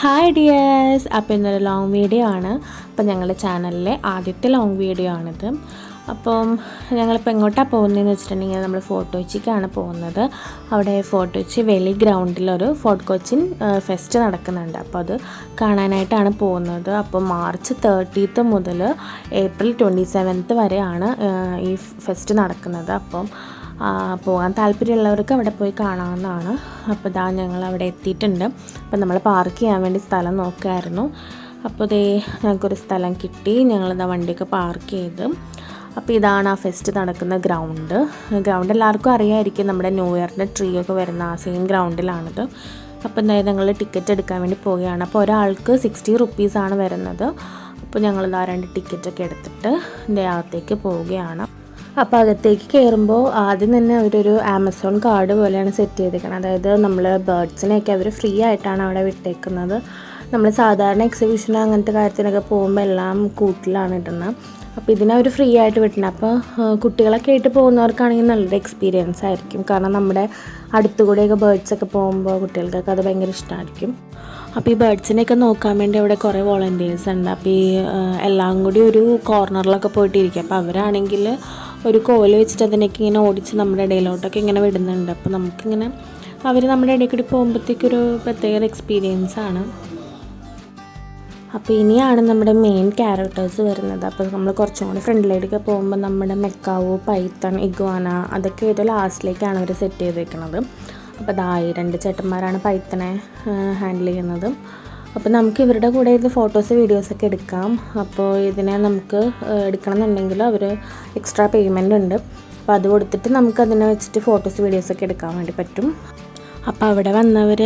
Hi dears, അപ്പോൾ ഇന്നൊരു long video ആണ്. അപ്പോൾ ഞങ്ങളുടെ ചാനലിലെ ആദ്യത്തെ ലോങ് വീഡിയോ ആണിത്. അപ്പം ഞങ്ങളിപ്പോൾ എങ്ങോട്ടാണ് പോകുന്നതെന്ന് വെച്ചിട്ടുണ്ടെങ്കിൽ നമ്മൾ ഫോർട്ട് കൊച്ചിക്കാണ് പോകുന്നത്. അവിടെ ഫോർട്ട് കൊച്ചി വെളി ഗ്രൗണ്ടിലൊരു ഫോർട്ട് കൊച്ചിൻ ഫെസ്റ്റ് നടക്കുന്നുണ്ട്. അപ്പോൾ അത് കാണാനായിട്ടാണ് പോകുന്നത്. അപ്പോൾ മാർച്ച് 30 മുതൽ ഏപ്രിൽ 27 വരെയാണ് ഈ ഫെസ്റ്റ് നടക്കുന്നത്. അപ്പം പോകാൻ താല്പര്യമുള്ളവർക്ക് അവിടെ പോയി കാണാവുന്നതാണ്. അപ്പോൾ ഇതാ ഞങ്ങൾ അവിടെ എത്തിയിട്ടുണ്ട്. അപ്പോൾ നമ്മൾ പാർക്ക് ചെയ്യാൻ വേണ്ടി സ്ഥലം നോക്കുമായിരുന്നു. അപ്പോൾ ഞങ്ങൾക്കൊരു സ്ഥലം കിട്ടി. ഞങ്ങളിതാ വണ്ടിയൊക്കെ പാർക്ക് ചെയ്ത്. അപ്പോൾ ഇതാണ് ആ ഫെസ്റ്റ് നടക്കുന്ന ഗ്രൗണ്ട് എല്ലാവർക്കും അറിയാമായിരിക്കും. നമ്മുടെ ന്യൂ ഇയറിൻ്റെ ട്രീ ഒക്കെ വരുന്ന ആ സെയിം ഗ്രൗണ്ടിലാണിത്. അപ്പോൾ എന്തായാലും ഞങ്ങൾ ടിക്കറ്റ് എടുക്കാൻ വേണ്ടി പോവുകയാണ്. അപ്പോൾ ഒരാൾക്ക് 60 റുപ്പീസാണ് വരുന്നത്. അപ്പോൾ ഞങ്ങളിതാ 2 ടിക്കറ്റൊക്കെ എടുത്തിട്ട് അകത്തേക്ക് പോവുകയാണ്. അപ്പോൾ അകത്തേക്ക് കയറുമ്പോൾ ആദ്യം തന്നെ അവരൊരു ആമസോൺ കാർഡ് പോലെയാണ് സെറ്റ് ചെയ്തേക്കുന്നത്. അതായത് നമ്മൾ ബേർഡ്സിനെയൊക്കെ അവർ ഫ്രീ ആയിട്ടാണ് അവിടെ വിട്ടേക്കുന്നത്. നമ്മൾ സാധാരണ എക്സിബിഷനോ അങ്ങനത്തെ കാര്യത്തിനൊക്കെ പോകുമ്പോൾ എല്ലാം കൂട്ടിലാണ് ഇടുന്നത്. അപ്പോൾ ഇതിനവർ ഫ്രീ ആയിട്ട് വിട്ടണം. അപ്പോൾ കുട്ടികളൊക്കെ ആയിട്ട് പോകുന്നവർക്കാണെങ്കിൽ നല്ലൊരു എക്സ്പീരിയൻസ് ആയിരിക്കും. കാരണം നമ്മുടെ അടുത്തുകൂടെയൊക്കെ ബേർഡ്സൊക്കെ പോകുമ്പോൾ കുട്ടികൾക്കൊക്കെ അത് ഭയങ്കര ഇഷ്ടമായിരിക്കും. അപ്പോൾ ഈ ബേർഡ്സിനെയൊക്കെ നോക്കാൻ വേണ്ടി അവിടെ കുറേ വോളണ്ടിയേഴ്സ് ഉണ്ട്. അപ്പോൾ ഈ എല്ലാം കൂടി ഒരു കോർണറിലൊക്കെ പോയിട്ടിരിക്കും. അപ്പോൾ അവരാണെങ്കിൽ ഒരു കോല് വെച്ചിട്ട് അതിനൊക്കെ ഇങ്ങനെ ഓടിച്ച് നമ്മുടെ ഇടയിലോട്ടൊക്കെ ഇങ്ങനെ വിടുന്നുണ്ട്. അപ്പോൾ നമുക്കിങ്ങനെ അവർ നമ്മുടെ ഇടയിൽ കൂടി പോകുമ്പോഴത്തേക്കൊരു പ്രത്യേക എക്സ്പീരിയൻസ് ആണ്. അപ്പോൾ ഇനിയാണ് നമ്മുടെ മെയിൻ ക്യാരക്ടേഴ്സ് വരുന്നത്. അപ്പോൾ നമ്മൾ കുറച്ചും കൂടി ഫ്രണ്ടിലേക്ക് പോകുമ്പോൾ നമ്മുടെ മെക്കാവു, പൈത്തൺ, ഇഗ്വാന അതൊക്കെ ഏറ്റവും ലാസ്റ്റിലേക്കാണ് അവർ സെറ്റ് ചെയ്ത് വെക്കുന്നത്. അപ്പോൾ 2 ചേട്ടന്മാരാണ് പൈത്തനെ ഹാൻഡിൽ ചെയ്യുന്നത്. അപ്പോൾ നമുക്ക് ഇവരുടെ കൂടെ ഇത് ഫോട്ടോസ് വീഡിയോസൊക്കെ എടുക്കാം. അപ്പോൾ ഇതിനെ നമുക്ക് എടുക്കണം എന്നുണ്ടെങ്കിൽ അവർ എക്സ്ട്രാ പേയ്മെൻ്റ് ഉണ്ട്. അപ്പോൾ അത് കൊടുത്തിട്ട് നമുക്ക് അതിനെ വെച്ചിട്ട് ഫോട്ടോസ് വീഡിയോസൊക്കെ എടുക്കാൻ വേണ്ടി പറ്റും. അപ്പോൾ അവിടെ വന്നവർ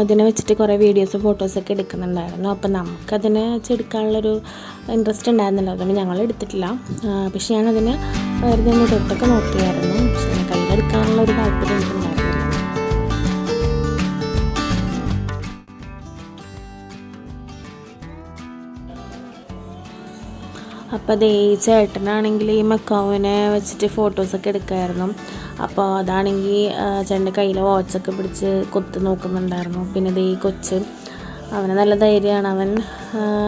ഇതിനെ വെച്ചിട്ട് കുറേ വീഡിയോസും ഫോട്ടോസൊക്കെ എടുക്കുന്നുണ്ടായിരുന്നു. അപ്പോൾ നമുക്കതിനെ വെച്ചെടുക്കാനുള്ളൊരു ഇൻട്രസ്റ്റ് ഉണ്ടായിരുന്നില്ല. അതുകൊണ്ട് ഞങ്ങൾ എടുത്തിട്ടില്ല. പക്ഷേ ഞാനതിന് വെറുതെ ഒന്ന് തൊട്ടൊക്കെ നോക്കിയായിരുന്നു. പക്ഷേ കയ്യിലെടുക്കാനുള്ളൊരു താല്പര്യം എനിക്കുണ്ടായിരുന്നില്ല. അപ്പോൾ ഈ ചേട്ടനാണെങ്കിൽ ഈ മെക്കാവിനെ വെച്ചിട്ട് ഫോട്ടോസൊക്കെ എടുക്കുമായിരുന്നു. അപ്പോൾ അതാണെങ്കിൽ ചേട്ടൻ്റെ കയ്യിൽ വാച്ചൊക്കെ പിടിച്ച് കൊത്തി നോക്കുന്നുണ്ടായിരുന്നു. പിന്നെ ഈ കൊച്ച് അവന് നല്ല ധൈര്യമാണ്. അവൻ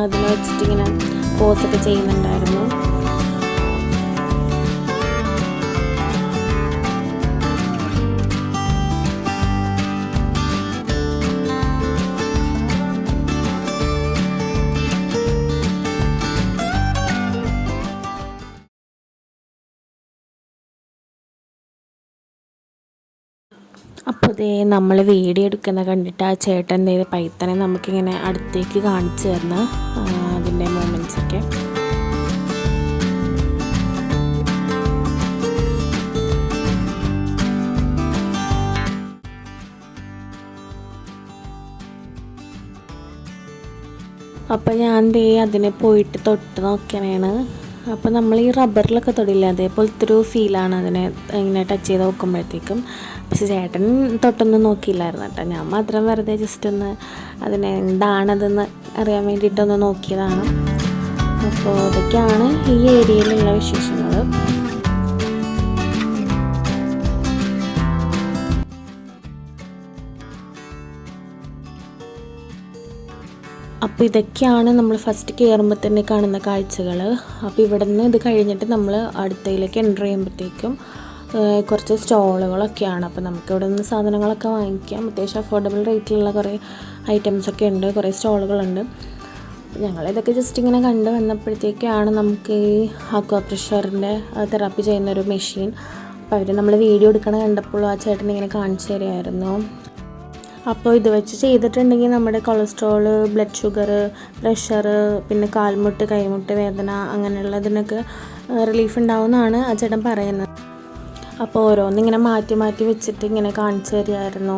അതിനെ വെച്ചിട്ടിങ്ങനെ പോസൊക്കെ ചെയ്യുന്നുണ്ടായിരുന്നു. അപ്പോൾ നമ്മൾ വീഡിയോ എടുക്കുന്ന കണ്ടിട്ട് ആ ചേട്ടൻ പൈത്തനെ നമുക്കിങ്ങനെ അടുത്തേക്ക് കാണിച്ചു തരുന്ന അതിൻ്റെ മൊമെൻറ്റ്സൊക്കെ. അപ്പോൾ ഞാൻ അതിനെ പോയിട്ട് തൊട്ട് നോക്കണേണ്. അപ്പോൾ നമ്മൾ ഈ റബ്ബറിലൊക്കെ തൊടില്ല, അതേപോലത്തെ ഒരു ഫീലാണ് അതിനെ ഇങ്ങനെ ടച്ച് ചെയ്ത് നോക്കുമ്പോഴത്തേക്കും. പക്ഷേ ചേട്ടൻ തൊട്ടൊന്നും നോക്കിയില്ലായിരുന്നു കേട്ടോ. ഞാൻ മാത്രം വെറുതെ ജസ്റ്റ് ഒന്ന് അതിനെ എന്താണതെന്ന് അറിയാൻ വേണ്ടിയിട്ടൊന്ന് നോക്കിയതാണ്. അപ്പോൾ അതൊക്കെയാണ് ഈ ഏരിയയിലുള്ള വിശേഷങ്ങൾ. അപ്പോൾ ഇതൊക്കെയാണ് നമ്മൾ ഫസ്റ്റ് കയറുമ്പോൾ തന്നെ കാണുന്ന കാഴ്ചകൾ. അപ്പോൾ ഇവിടെ നിന്ന് ഇത് കഴിഞ്ഞിട്ട് നമ്മൾ അടുത്തയിലേക്ക് എൻ്റർ ചെയ്യുമ്പോഴത്തേക്കും കുറച്ച് സ്റ്റോളുകളൊക്കെയാണ്. അപ്പോൾ നമുക്ക് ഇവിടെ നിന്ന് സാധനങ്ങളൊക്കെ വാങ്ങിക്കാം. അത്യാവശ്യം അഫോർഡബിൾ റേറ്റിലുള്ള കുറേ ഐറ്റംസൊക്കെ ഉണ്ട്, കുറേ സ്റ്റോളുകളുണ്ട്. ഞങ്ങളിതൊക്കെ ജസ്റ്റ് ഇങ്ങനെ കണ്ടു വന്നപ്പോഴത്തേക്കാണ് നമുക്ക് ഈ അക്വാ പ്രഷറിൻ്റെ തെറാപ്പി ചെയ്യുന്നൊരു മെഷീൻ. അപ്പോൾ അവർ നമ്മൾ വീഡിയോ എടുക്കണ കണ്ടപ്പോൾ ആ ചേട്ടൻ ഇങ്ങനെ കാണിച്ചു തരുമായിരുന്നു. അപ്പോൾ ഇത് വെച്ച് ചെയ്തിട്ടുണ്ടെങ്കിൽ നമ്മുടെ കൊളസ്ട്രോള്, ബ്ലഡ് ഷുഗർ, പ്രഷർ, പിന്നെ കാൽമുട്ട്, കൈമുട്ട് വേദന അങ്ങനെയുള്ളതിനൊക്കെ റിലീഫ് ഉണ്ടാവുമെന്നാണ് ആ ചേട്ടൻ പറയുന്നത്. അപ്പോൾ ഓരോന്നിങ്ങനെ മാറ്റി മാറ്റി വെച്ചിട്ട് ഇങ്ങനെ കാണിച്ചു തരുമായിരുന്നു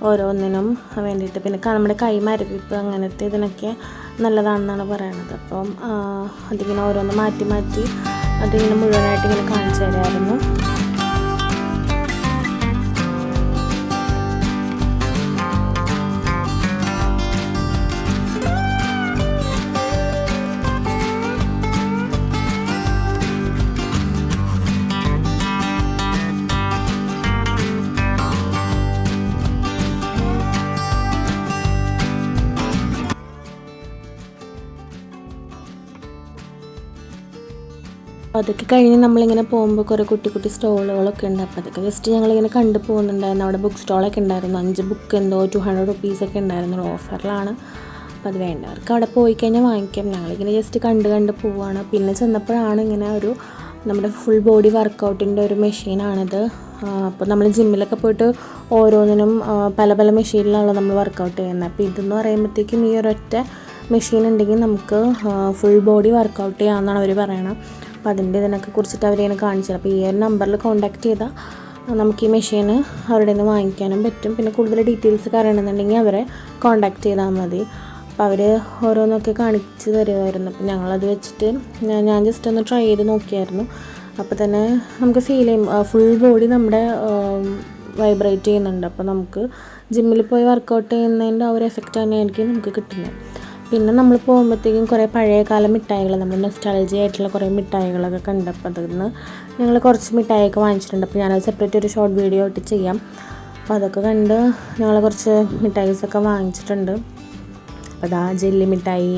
ഓരോന്നിനും വേണ്ടിയിട്ട്. പിന്നെ നമ്മുടെ കൈ മരവിപ്പ് അങ്ങനത്തെ ഇതിനൊക്കെ നല്ലതാണെന്നാണ് പറയണത്. അപ്പം അതിങ്ങനെ ഓരോന്ന് മാറ്റി മാറ്റി അതിങ്ങനെ മുഴുവനായിട്ട് ഇങ്ങനെ കാണിച്ചു തരുമായിരുന്നു. അതൊക്കെ കഴിഞ്ഞ് നമ്മളിങ്ങനെ പോകുമ്പോൾ കുറേ കുട്ടി കുട്ടി സ്റ്റോളുകളൊക്കെ ഉണ്ട്. അപ്പോൾ അതൊക്കെ ജസ്റ്റ് ഞങ്ങളിങ്ങനെ കണ്ടു പോകുന്നുണ്ടായിരുന്നു. അവിടെ ബുക്ക് സ്റ്റോളൊക്കെ ഉണ്ടായിരുന്നു. 5 ബുക്ക് എന്തോ 200 റുപ്പീസൊക്കെ ഉണ്ടായിരുന്നു, ഓഫറിലാണ്. അപ്പോൾ അത് വേണ്ടവർക്ക് അവിടെ പോയി കഴിഞ്ഞാൽ വാങ്ങിക്കാം. ഞങ്ങളിങ്ങനെ ജസ്റ്റ് കണ്ട് പോവുകയാണ്. പിന്നെ ചെന്നപ്പോഴാണ് ഇങ്ങനെ ഒരു നമ്മുടെ ഫുൾ ബോഡി വർക്കൗട്ടിൻ്റെ ഒരു മെഷീനാണിത്. അപ്പോൾ നമ്മൾ ജിമ്മിലൊക്കെ പോയിട്ട് ഓരോന്നിനും പല പല മെഷീനിലാണല്ലോ നമ്മൾ വർക്കൗട്ട് ചെയ്യുന്നത്. അപ്പോൾ ഇതെന്ന് പറയുമ്പോഴത്തേക്കും ഈ ഒരൊറ്റ മെഷീൻ ഉണ്ടെങ്കിൽ നമുക്ക് ഫുൾ ബോഡി വർക്കൗട്ട് ചെയ്യാമെന്നാണ് അവർ പറയണത്. അപ്പോൾ അതിൻ്റെ ഇതിനൊക്കെ കുറിച്ചിട്ട് അവരിങ്ങനെ കാണിച്ചത്. അപ്പോൾ ഈ ഒരു നമ്പറിൽ കോൺടാക്റ്റ് ചെയ്താൽ നമുക്ക് ഈ മെഷീൻ അവരുടെ നിന്ന് വാങ്ങിക്കാനും പറ്റും. പിന്നെ കൂടുതൽ ഡീറ്റെയിൽസ് അറിയണമെന്നുണ്ടെങ്കിൽ അവരെ കോൺടാക്റ്റ് ചെയ്താൽ മതി. അപ്പോൾ അവർ ഓരോന്നൊക്കെ കാണിച്ച് തരുമായിരുന്നു. അപ്പോൾ ഞങ്ങളത് വെച്ചിട്ട് ഞാൻ ജസ്റ്റ് ഒന്ന് ട്രൈ ചെയ്ത് നോക്കിയായിരുന്നു. അപ്പോൾ തന്നെ നമുക്ക് ഫീൽ ചെയ്യും ഫുൾ ബോഡി നമ്മുടെ വൈബ്രേറ്റ് ചെയ്യുന്നുണ്ട്. അപ്പോൾ നമുക്ക് ജിമ്മിൽ പോയി വർക്കൗട്ട് ചെയ്യുന്നതിൻ്റെ ആ ഒരു എഫക്റ്റ് തന്നെയായിരിക്കും നമുക്ക് കിട്ടുന്നത്. പിന്നെ നമ്മൾ പോകുമ്പോഴത്തേക്കും കുറേ പഴയകാല മിഠായികൾ, നമ്മൾ നൊസ്റ്റാൾജിയ ആയിട്ടുള്ള കുറേ മിഠായികളൊക്കെ കണ്ടപ്പോൾ അതിൽ നിന്ന് ഞങ്ങൾ കുറച്ച് മിഠായിയൊക്കെ വാങ്ങിച്ചിട്ടുണ്ട്. അപ്പോൾ ഞാനത് സെപ്പറേറ്റ് ഒരു ഷോർട്ട് വീഡിയോ ആയിട്ട് ചെയ്യാം. അപ്പോൾ അതൊക്കെ കണ്ട് ഞങ്ങൾ കുറച്ച് മിഠായിസൊക്കെ വാങ്ങിച്ചിട്ടുണ്ട്. അപ്പോൾ അതാ ജെല്ലി മിഠായി,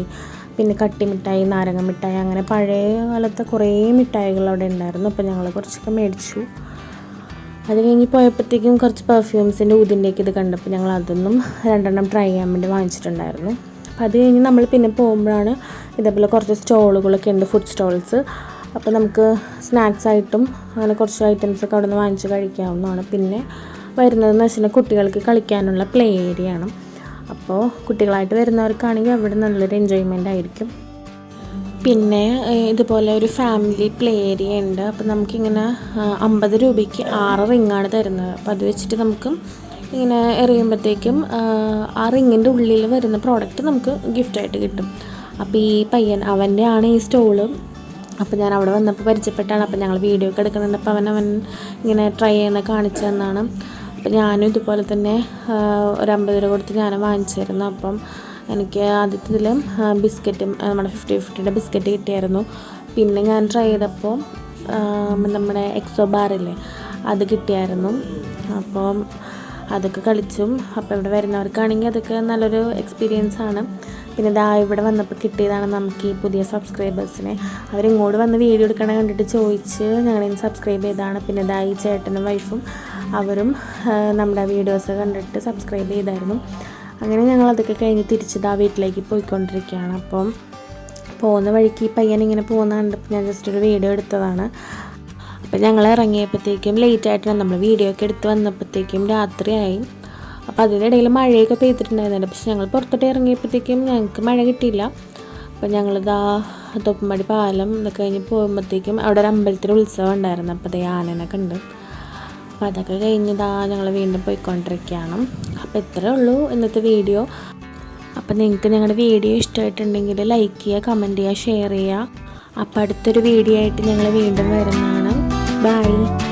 പിന്നെ കട്ടി മിഠായി, നാരങ്ങ മിഠായി, അങ്ങനെ പഴയ കാലത്തെ കുറേ മിഠായികൾ അവിടെ ഉണ്ടായിരുന്നു. അപ്പോൾ ഞങ്ങൾ കുറച്ചൊക്കെ മേടിച്ചു. അത് കഴിഞ്ഞ് പോയപ്പോഴത്തേക്കും കുറച്ച് പെർഫ്യൂംസിൻ്റെ ഊതിൻ്റെയൊക്കെ ഇത് കണ്ടപ്പോൾ ഞങ്ങൾ അതൊന്നും 2 ട്രൈ ചെയ്യാൻ വേണ്ടി വാങ്ങിച്ചിട്ടുണ്ടായിരുന്നു. അപ്പോൾ അത് കഴിഞ്ഞ് നമ്മൾ പിന്നെ പോകുമ്പോഴാണ് ഇതേപോലെ കുറച്ച് സ്റ്റോളുകളൊക്കെ ഉണ്ട്, ഫുഡ് സ്റ്റോൾസ്. അപ്പോൾ നമുക്ക് സ്നാക്സ് ആയിട്ടും അങ്ങനെ കുറച്ച് ഐറ്റംസൊക്കെ അവിടെ നിന്ന് വാങ്ങിച്ച് കഴിക്കാവുന്നതാണ്. പിന്നെ വരുന്നതെന്ന് വെച്ചാൽ കുട്ടികൾക്ക് കളിക്കാനുള്ള പ്ലേ ഏരിയ ആണ്. അപ്പോൾ കുട്ടികളായിട്ട് വരുന്നവർക്കാണെങ്കിൽ അവിടെ നല്ലൊരു എൻജോയ്മെൻ്റ് ആയിരിക്കും. പിന്നെ ഇതുപോലെ ഒരു ഫാമിലി പ്ലേ ഏരിയ ഉണ്ട്. അപ്പോൾ നമുക്കിങ്ങനെ 50 രൂപയ്ക്ക് 6 റിങ്ങാണ് തരുന്നത്. അപ്പോൾ അത് വെച്ചിട്ട് നമുക്ക് ഇങ്ങനെ എറിയുമ്പോഴത്തേക്കും ആ റിങ്ങിൻ്റെ ഉള്ളിൽ വരുന്ന പ്രോഡക്റ്റ് നമുക്ക് ഗിഫ്റ്റായിട്ട് കിട്ടും. അപ്പോൾ ഈ പയ്യൻ അവൻ്റെ ആണ് ഈ സ്റ്റോള്. അപ്പോൾ ഞാൻ അവിടെ വന്നപ്പോൾ പരിചയപ്പെട്ടാണ്. അപ്പോൾ ഞങ്ങൾ വീഡിയോ ഒക്കെ എടുക്കുന്നുണ്ട്. അപ്പോൾ അവൻ ഇങ്ങനെ ട്രൈ ചെയ്യുന്ന കാണിച്ചു തന്നാണ്. അപ്പോൾ ഞാനും ഇതുപോലെ തന്നെ ഒരു 50 രൂപ കൊടുത്ത് ഞാൻ വാങ്ങിച്ചിരുന്നു. അപ്പം എനിക്ക് ആദ്യത്തിൽ ബിസ്ക്കറ്റും നമ്മുടെ 50-50യുടെ ബിസ്ക്കറ്റ് കിട്ടിയായിരുന്നു. പിന്നെ ഞാൻ ട്രൈ ചെയ്തപ്പോൾ നമ്മുടെ എക്സോ ബാറില്ലേ അത് കിട്ടിയായിരുന്നു. അപ്പം അതൊക്കെ കളിച്ചും. അപ്പോൾ ഇവിടെ വരുന്നവർക്കാണെങ്കിൽ അതൊക്കെ നല്ലൊരു എക്സ്പീരിയൻസ് ആണ്. പിന്നെ ഇതാ ഇവിടെ വന്നപ്പോൾ കിട്ടിയതാണ് നമുക്ക് ഈ പുതിയ സബ്സ്ക്രൈബേഴ്സിനെ. അവരിങ്ങോട്ട് വന്ന് വീഡിയോ എടുക്കണ കണ്ടിട്ട് ചോദിച്ച് ഞങ്ങളിന്ന് സബ്സ്ക്രൈബ് ചെയ്തതാണ്. പിന്നെ ഇതാ ഈ ചേട്ടനും വൈഫും അവരും നമ്മുടെ വീഡിയോസ് കണ്ടിട്ട് സബ്സ്ക്രൈബ് ചെയ്തായിരുന്നു. അങ്ങനെ ഞങ്ങൾ അതൊക്കെ കഴിഞ്ഞ് തിരിച്ചിതാ വീട്ടിലേക്ക് പോയിക്കൊണ്ടിരിക്കുകയാണ്. അപ്പം പോകുന്ന വഴിക്ക് ഈ പയ്യൻ ഇങ്ങനെ പോകുന്ന കണ്ടപ്പോൾ ഞാൻ ജസ്റ്റ് ഒരു വീഡിയോ എടുത്തതാണ്. അപ്പോൾ ഞങ്ങൾ ഇറങ്ങിയപ്പോഴത്തേക്കും ലേറ്റായിട്ടാണ് നമ്മൾ വീഡിയോ ഒക്കെ എടുത്ത് വന്നപ്പോഴത്തേക്കും രാത്രിയായി. അപ്പോൾ അതിനിടയിൽ മഴയൊക്കെ പെയ്തിട്ടുണ്ടായിരുന്നില്ല. പക്ഷെ ഞങ്ങൾ പുറത്തോട്ട് ഇറങ്ങിയപ്പോഴത്തേക്കും ഞങ്ങൾക്ക് മഴ കിട്ടിയില്ല. അപ്പോൾ ഞങ്ങളിതാ തൊപ്പുംപടി പാലം ഇതൊക്കെ കഴിഞ്ഞ് പോകുമ്പോഴത്തേക്കും അവിടെ ഒരു അമ്പലത്തിൽ ഉത്സവം ഉണ്ടായിരുന്നു. അപ്പോൾ അതേ ആനനൊക്കെ ഉണ്ട്. അപ്പോൾ അതൊക്കെ കഴിഞ്ഞതാ ഞങ്ങൾ വീണ്ടും പോയിക്കൊണ്ടിരിക്കുകയാണ്. അപ്പോൾ ഇത്രയേ ഉള്ളൂ ഇന്നത്തെ വീഡിയോ. അപ്പോൾ നിങ്ങൾക്ക് ഞങ്ങളുടെ വീഡിയോ ഇഷ്ടമായിട്ടുണ്ടെങ്കിൽ ലൈക്ക് ചെയ്യുക, കമൻറ്റ് ചെയ്യുക, ഷെയർ ചെയ്യുക. അപ്പോൾ അടുത്തൊരു വീഡിയോ ആയിട്ട് ഞങ്ങൾ വീണ്ടും വരുന്നതാണ്. ബൈ.